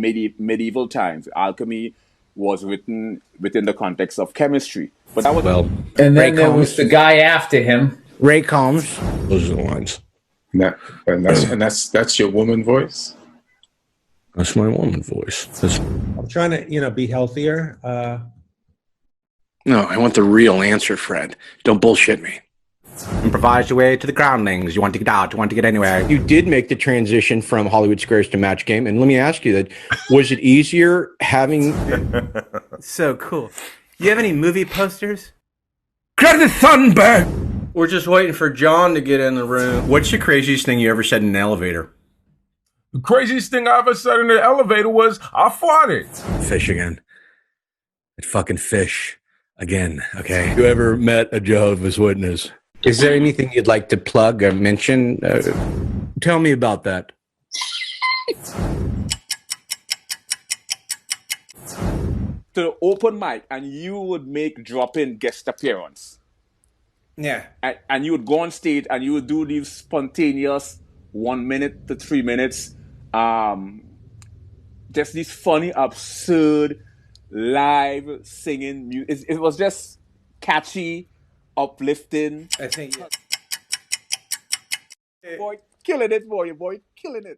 medieval times. Alchemy was written within the context of chemistry. But that was and then there was the guy after him, Ray Combs. Those are the lines. And that's your woman voice. That's my woman voice. I'm trying to, be healthier. No, I want the real answer, Fred. Don't bullshit me. Improvise your way to the groundlings. You want to get out. You want to get anywhere. You did make the transition from Hollywood Squares to Match Game. And let me ask you that, was it easier having... So cool. You have any movie posters? Greta Thunberg! We're just waiting for John to get in the room. What's the craziest thing you ever said in an elevator? The craziest thing I ever said in the elevator was, I farted. Fish again. That fucking fish again, okay? You ever met a Jehovah's Witness? Is there anything you'd like to plug or mention? Tell me about that. To the open mic, and you would make drop-in guest appearance. Yeah. And you would go on stage and you would do these spontaneous 1 minute to 3 minutes, just these funny, absurd, live singing music. It was just catchy, uplifting. I think. Boy, killing it, boy, killing it.